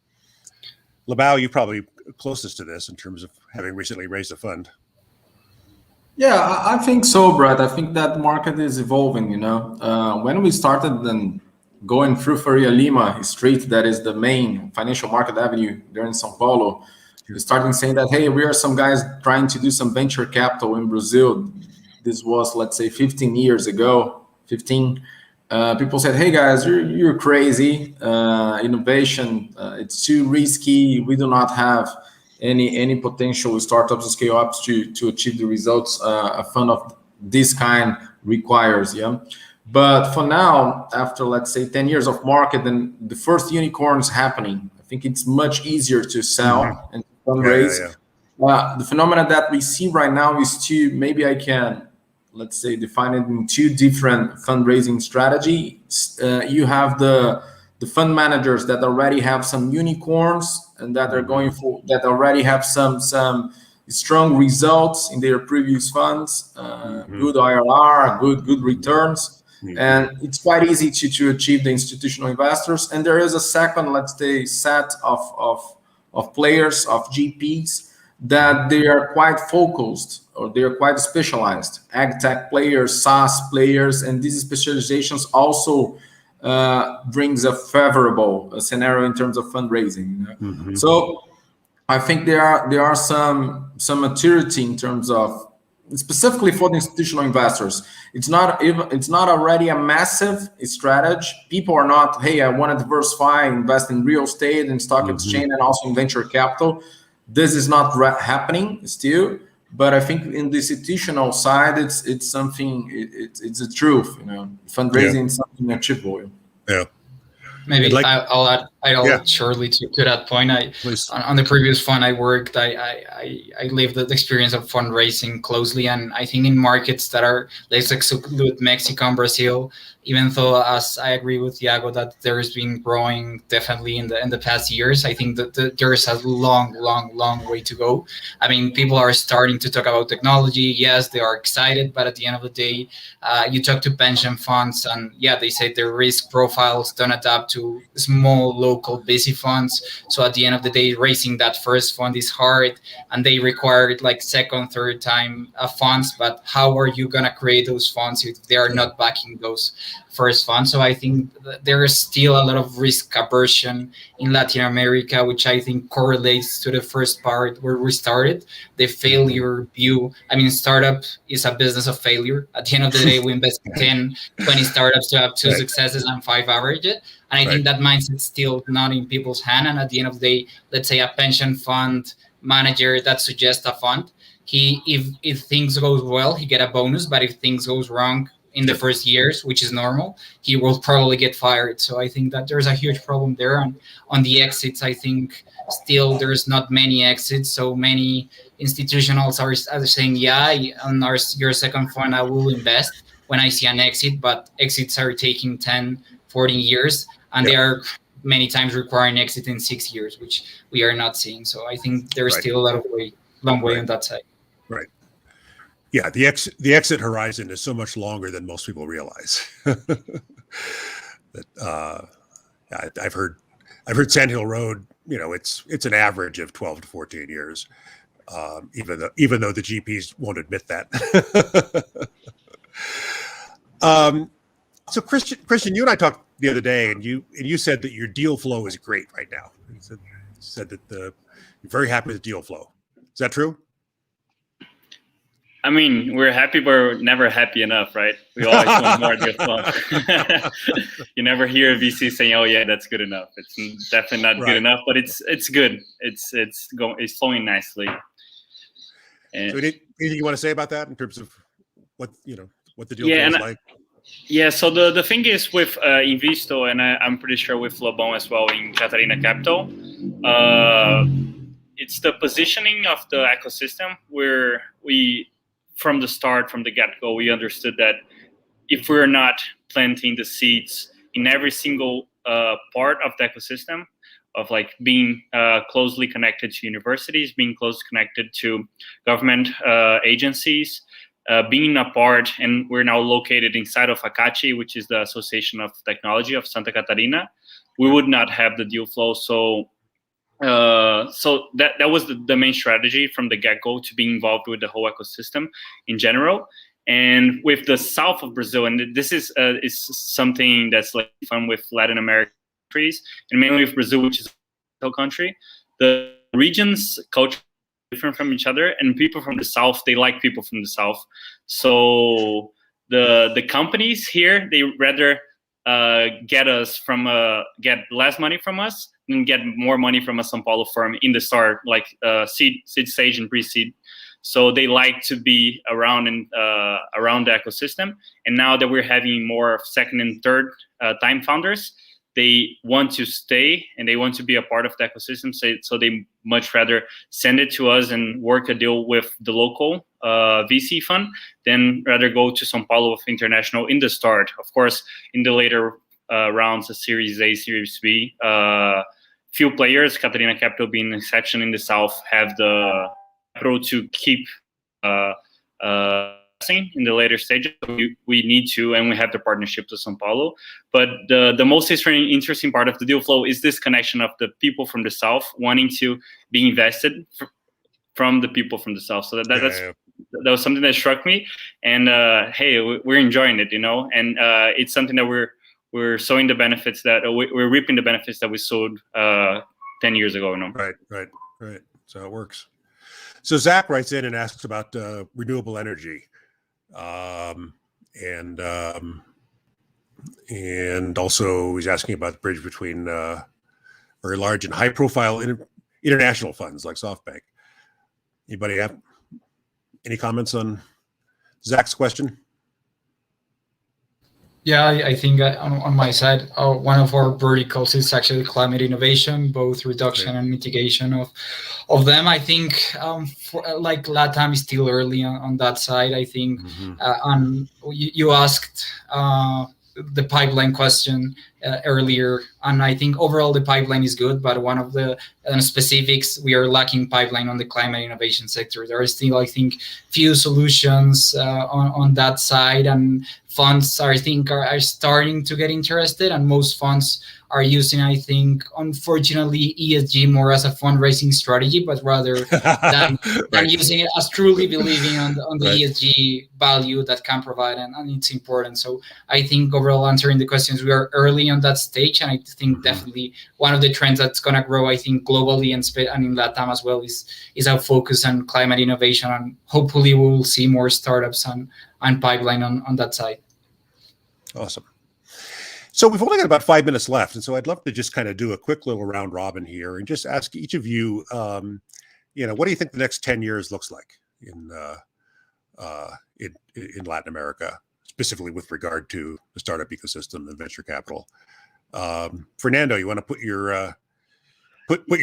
Labao, you're probably closest to this in terms of having recently raised a fund. Yeah, I think so, Brad. I think that market is evolving. When we started then going through Faria Lima Street, that is the main financial market avenue there in São Paulo, we started saying that, hey, we are some guys trying to do some venture capital in Brazil. This was, let's say, 15 years ago. People said, hey guys, you're crazy. Innovation, it's too risky. We do not have any potential startups and scale ups to achieve the results a fund of this kind requires. Yeah. But for now, after let's say 10 years of market and the first unicorns happening, I think it's much easier to sell and fundraise. The phenomena that we see right now is maybe I can, let's say, define it in two different fundraising strategies. You have the fund managers that already have some unicorns and that are that already have some strong results in their previous funds, good IRR, good returns. And it's quite easy to achieve the institutional investors. And there is a second, let's say, set of players, of GPs, that they are quite focused or they are quite specialized. Ag tech players, SaaS players, and these specializations also brings a favorable scenario in terms of fundraising. Mm-hmm. So I think there are some maturity in terms of, specifically for the institutional investors. It's not already a massive strategy. People are not, hey, I want to diversify, invest in real estate and stock exchange and also in venture capital. This is not happening still. But I think in the institutional side, it's something. It's a truth. Fundraising is something achievable. Yeah. Maybe I'll add shortly to that point. Please. On the previous fund I worked, I lived the experience of fundraising closely, and I think in markets that are, let's exclude Mexico and Brazil, even though, as I agree with Iago, that there has been growing definitely in the past years, I think that there is a long way to go. I mean, people are starting to talk about technology. Yes, they are excited, but at the end of the day, you talk to pension funds, and they say their risk profiles don't adapt to small local busy funds. So at the end of the day, raising that first fund is hard, and they require like second, third time funds. But how are you gonna create those funds if they are not backing those first funds? So I think there is still a lot of risk aversion in Latin America, which I think correlates to the first part where we started, the failure view. I mean, startup is a business of failure. At the end of the day, we invest in 10, 20 startups to have 2 successes and 5 average. And I think that mindset's still not in people's hand. And at the end of the day, let's say a pension fund manager that suggests a fund, if things goes well, he get a bonus. But if things goes wrong in the first years, which is normal, he will probably get fired. So I think that there's a huge problem there. And on the exits, I think still there's not many exits. So many institutionals are saying, on your second fund, I will invest when I see an exit, but exits are taking 10, 14 years, and they are many times requiring exit in 6 years, which we are not seeing. So I think there's still a long way on that side. Right. Yeah, the exit horizon is so much longer than most people realize. I've heard Sand Hill Road, it's an average of 12 to 14 years, even though the GPs won't admit that. So Christian, you and I talked the other day, and you said that your deal flow is great right now. You said that you're very happy with the deal flow. Is that true? I mean, we're happy, but we're never happy enough, right? We always want more deal flow. You never hear a VC saying, "Oh yeah, that's good enough." It's definitely not good enough, but it's good. It's flowing nicely. And so anything you want to say about that in terms of what the deal flow is like? Yeah, so the thing is with Invisto, and I'm pretty sure with Lobão as well in Catarina Capital, it's the positioning of the ecosystem where we, from the start, from the get-go, we understood that if we're not planting the seeds in every single part of the ecosystem, of like being closely connected to universities, being closely connected to government agencies, being a part, and we're now located inside of ACACHI, which is the Association of Technology of Santa Catarina, we would not have the deal flow. So that was the main strategy from the get-go, to be involved with the whole ecosystem in general. And with the south of Brazil, and this is something that's like fun with Latin American countries, and mainly with Brazil, which is a country, the regions' culture different from each other, and people from the south, they like people from the south. So the companies here, they rather get less money from us and get more money from a São Paulo firm in the start, like seed stage and pre-seed. So they like to be around the ecosystem. And now that we're having more second and third time founders, they want to stay and they want to be a part of the ecosystem. So they much rather send it to us and work a deal with the local VC fund than rather go to São Paulo with international in the start. Of course, in the later rounds, the Series A, Series B, few players, Catarina Capital being an exception in the South, have the capital to keep in the later stages. We need to, and we have the partnership to São Paulo. But the most interesting part of the deal flow is this connection of the people from the South wanting to be invested from the people from the South. So that was something that struck me. And hey, we're enjoying it, and it's something that we're we're sowing the benefits that we're reaping the benefits that we sowed 10 years ago. You know? Right. So it works. So Zach writes in and asks about renewable energy, and also he's asking about the bridge between very large and high-profile international funds like SoftBank. Anybody have any comments on Zach's question? Yeah, I think on my side, one of our verticals is actually climate innovation, both reduction and mitigation of them. I think for like LatAm is still early on that side. I think you asked the pipeline question earlier, and I think overall the pipeline is good, but one of the specifics, we are lacking pipeline on the climate innovation sector. There are still, I think, few solutions on that side, and funds are starting to get interested, and most funds are using, I think, unfortunately, ESG more as a fundraising strategy, but rather than using it as truly believing on the ESG value that can provide, and it's important. So I think overall, answering the questions, we are early on that stage, and I think definitely one of the trends that's going to grow, I think, globally and in LatAm as well is our focus on climate innovation, and hopefully we will see more startups and pipeline on that side. Awesome. So we've only got about 5 minutes left, and so I'd love to just kind of do a quick little round robin here and just ask each of you, what do you think the next 10 years looks like in Latin America, specifically with regard to the startup ecosystem and venture capital? Fernando, you want to put your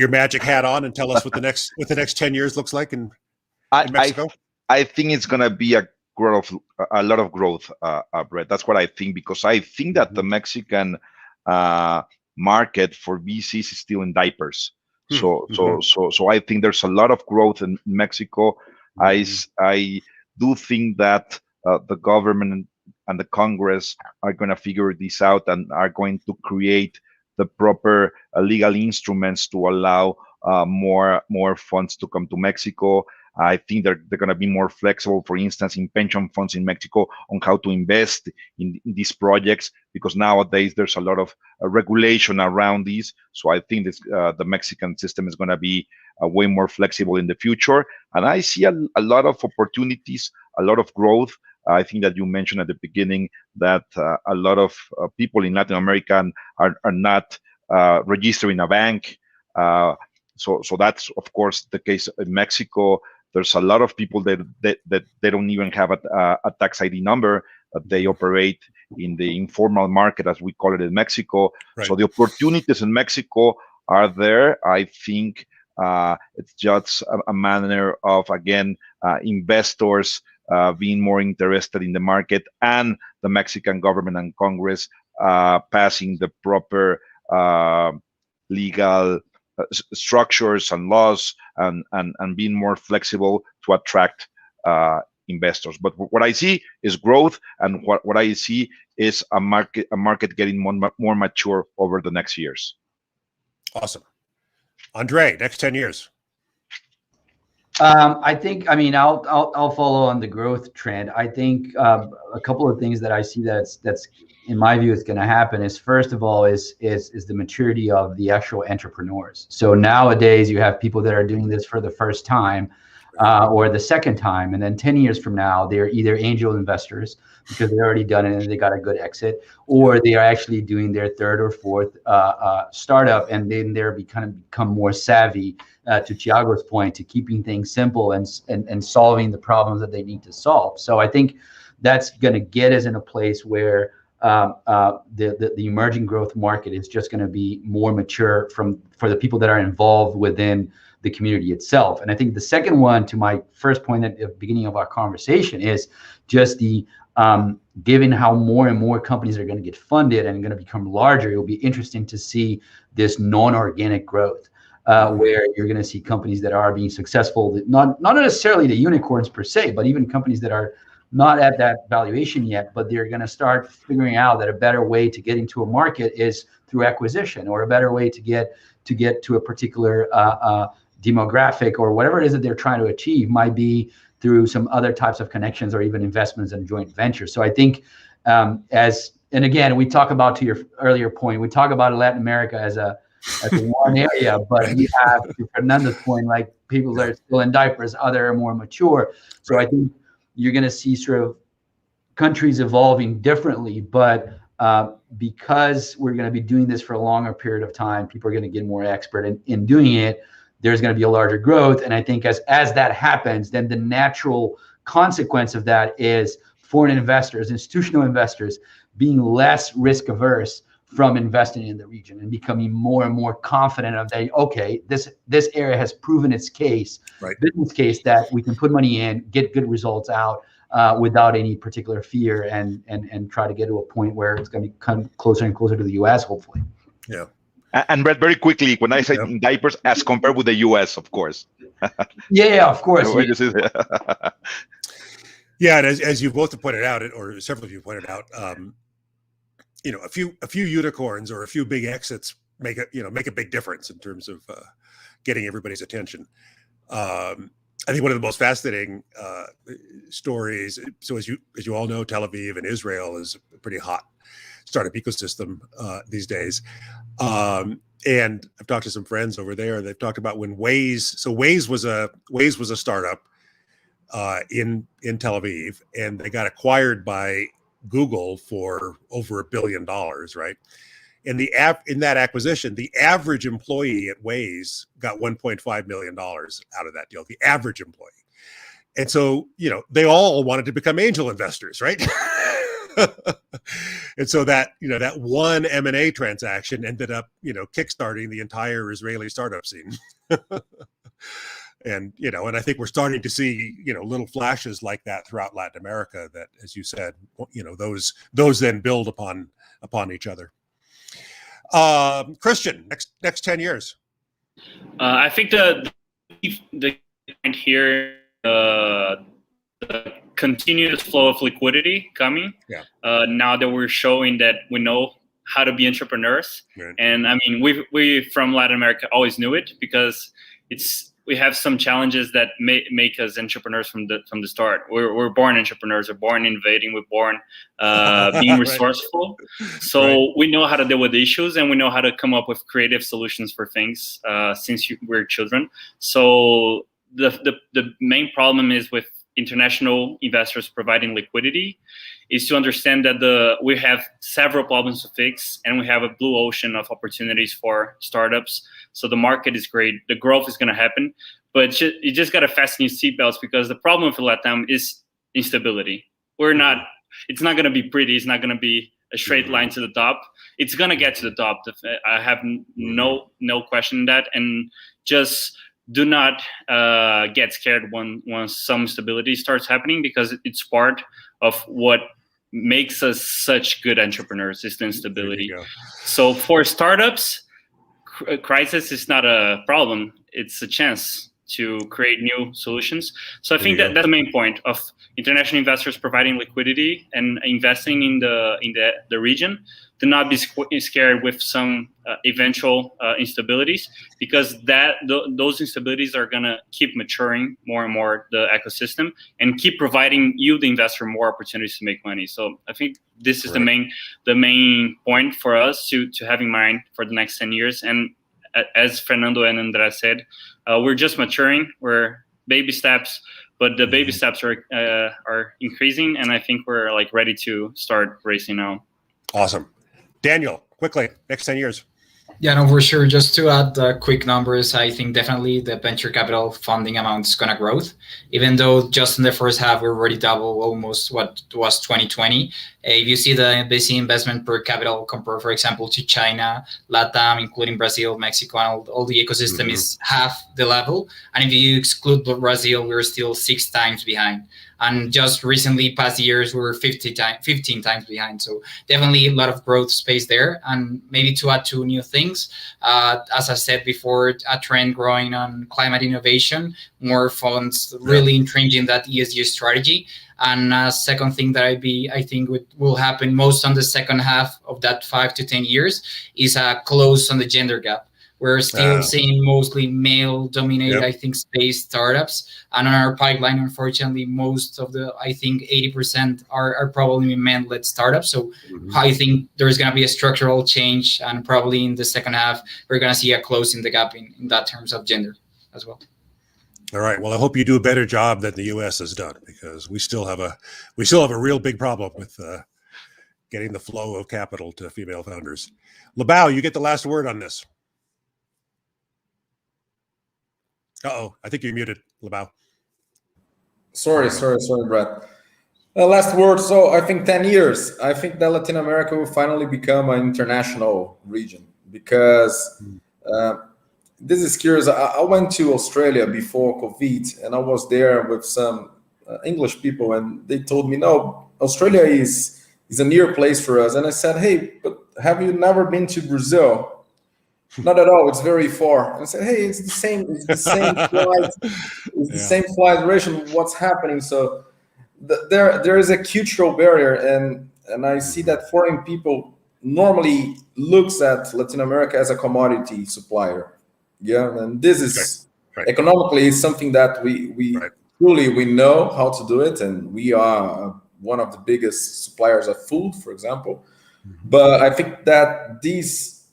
magic hat on and tell us what the next 10 years looks like in Mexico? I think it's going to be a lot of growth, Brett. That's what I think, because I think that the Mexican market for VCs is still in diapers. So I think there's a lot of growth in Mexico. I do think that the government and the Congress are going to figure this out and are going to create the proper legal instruments to allow more funds to come to Mexico. I think they're going to be more flexible, for instance, in pension funds in Mexico on how to invest in these projects, because nowadays there's a lot of regulation around these. So I think the Mexican system is going to be way more flexible in the future. And I see a lot of opportunities, a lot of growth. I think that you mentioned at the beginning that a lot of people in Latin America are not registering a bank. So that's, of course, the case in Mexico. There's a lot of people that they don't even have a tax ID number. They operate in the informal market, as we call it in Mexico. Right. So the opportunities in Mexico are there. I think it's just a manner of, again, investors being more interested in the market, and the Mexican government and Congress passing the proper legal structures and laws and being more flexible to attract investors. But what I see is growth, and what I see is a market getting more mature over the next years. Awesome. Andre, next 10 years. I think, I'll follow on the growth trend. I think a couple of things that I see that's in my view is going to happen is, first of all, is the maturity of the actual entrepreneurs. So nowadays you have people that are doing this for the first time or the second time, and then 10 years from now they're either angel investors because they've already done it and they got a good exit, or they are actually doing their third or fourth startup, and then they're become more savvy, to Thiago's point, to keeping things simple and solving the problems that they need to solve. So I think that's going to get us in a place where the emerging growth market is just going to be more mature for the people that are involved within the community itself. And I think the second one, to my first point at the beginning of our conversation, is just the given how more and more companies are going to get funded and going to become larger, it will be interesting to see this non-organic growth, where you're going to see companies that are being successful, not necessarily the unicorns per se, but even companies that are not at that valuation yet, but they're going to start figuring out that a better way to get into a market is through acquisition, or a better way to get to a particular demographic, or whatever it is that they're trying to achieve might be through some other types of connections or even investments and joint ventures. So I think as and again, we talk about, to your earlier point, we talk about Latin America as a one area, but you have, to Fernando's point, like people that are still in diapers, other are more mature. So I think you're going to see sort of countries evolving differently, but because we're going to be doing this for a longer period of time, people are going to get more expert in doing it. There's going to be a larger growth. And I think as that happens, then the natural consequence of that is foreign investors, institutional investors, being less risk averse from investing in the region and becoming more and more confident of that. Okay, this area has proven its case, business case, that we can put money in, get good results out without any particular fear, and try to get to a point where it's going to come closer and closer to the U.S. hopefully. Yeah. And Brett, very quickly, when I say in diapers, as compared with the U.S., of course. Yeah, of course. Yeah, and as you both have pointed out, or several of you pointed out, a few unicorns or a few big exits make a big difference in terms of getting everybody's attention. I think one of the most fascinating stories. So as you all know, Tel Aviv and Israel is a pretty hot startup ecosystem these days. And I've talked to some friends over there. They've talked about when Waze. So Waze was a startup in Tel Aviv, and they got acquired by Google for over $1 billion, right? And in that acquisition, the average employee at Waze got $1.5 million out of that deal. The average employee, and so they all wanted to become angel investors, right? And so that one M&A transaction ended up kickstarting the entire Israeli startup scene. And I think we're starting to see little flashes like that throughout Latin America, that, as you said, those then build upon each other. Christian, next 10 years. I think the point here, the continuous flow of liquidity coming. Yeah. Now that we're showing that we know how to be entrepreneurs, right. And I mean, we from Latin America always knew it, because we have some challenges that make us entrepreneurs from the start. We're born entrepreneurs. We're born innovating. We're born being resourceful. So we know how to deal with issues, and we know how to come up with creative solutions for things since we're children. So the main problem is with international investors providing liquidity is to understand that we have several problems to fix, and we have a blue ocean of opportunities for startups. So the market is great. The growth is going to happen, but you just got to fasten your seatbelts, because the problem for LatAm is instability. It's not going to be pretty. It's not going to be a straight line to the top. It's going to get to the top. I have no question in that. And just do not get scared once some stability starts happening, because it's part of what makes us such good entrepreneurs, is the instability. So for startups, crisis is not a problem. It's a chance to create new solutions. So I think that's the main point of international investors providing liquidity and investing in the region. Do not be scared with some eventual instabilities, because those instabilities are going to keep maturing more and more the ecosystem, and keep providing you, the investor, more opportunities to make money. So I think this is the main point for us to have in mind for the next 10 years. And as Fernando and Andrés said, we're just maturing. We're baby steps, but the baby steps are increasing, and I think we're ready to start racing now. Awesome. Daniel, quickly, next 10 years. Yeah, no, for sure. Just to add quick numbers, I think definitely the venture capital funding amount is going to grow, even though just in the first half, we're already double almost what was 2020. If you see the VC investment per capita compared, for example, to China, LatAm, including Brazil, Mexico, and all the ecosystem is half the level. And if you exclude Brazil, we're still 6 times behind. And just recently, past years, we were 15 times behind. So definitely a lot of growth space there. And maybe to add 2 new things, as I said before, a trend growing on climate innovation, more funds really entrenching that ESG strategy. And a second thing that I think will happen most on the second half of that 5 to 10 years is a close on the gender gap. We're still seeing mostly male-dominated, I think, space startups. And on our pipeline, unfortunately, most of the, I think, 80% are probably men-led startups. So I think there's going to be a structural change, and probably in the second half, we're going to see a closing the gap in that terms of gender as well. All right. Well, I hope you do a better job than the U.S. has done, because we still have a real big problem with getting the flow of capital to female founders. Labao, you get the last word on this. Uh-oh, I think you're muted, Labao. Sorry, Brett. Last word. So I think 10 years. I think that Latin America will finally become an international region, because this is curious. I went to Australia before COVID, and I was there with some English people, and they told me, no, Australia is a near place for us. And I said, hey, but have you never been to Brazil? Not at all. It's very far. And I said, hey, it's the same. It's the same flight. It's the same flight duration. What's happening? So there is a cultural barrier, and I see that foreign people normally looks at Latin America as a commodity supplier. Yeah, and this is economically is something that we truly we know how to do it, and we are one of the biggest suppliers of food, for example. But I think that this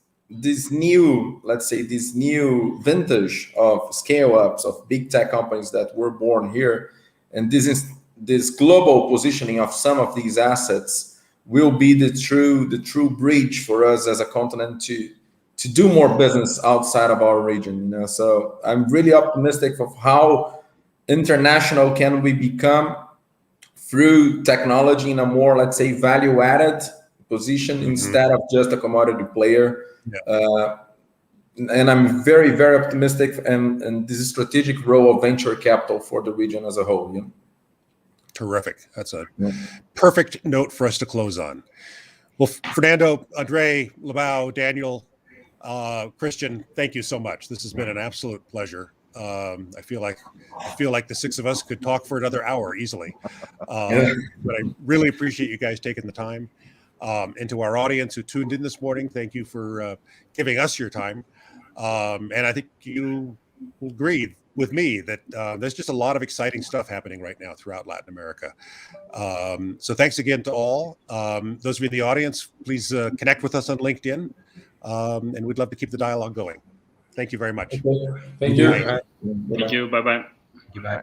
new, let's say, this new vintage of scale ups of big tech companies that were born here, and this global positioning of some of these assets will be the true bridge for us as a continent to do more business outside of our region. So I'm really optimistic of how international can we become through technology in a more, let's say, value-added position instead of just a commodity player. And I'm very, very optimistic, and this is strategic role of venture capital for the region as a whole. Yeah. Terrific. That's a perfect note for us to close on. Well, Fernando, Andre, Labao, Daniel, Christian, thank you so much. This has been an absolute pleasure. I feel like the six of us could talk for another hour easily. But I really appreciate you guys taking the time. And to our audience who tuned in this morning, thank you for giving us your time. And I think you will agree with me that there's just a lot of exciting stuff happening right now throughout Latin America. So thanks again to all. Those of you in the audience, please connect with us on LinkedIn. And we'd love to keep the dialogue going. Thank you very much. Thank you. Thank you. Bye-bye. Goodbye.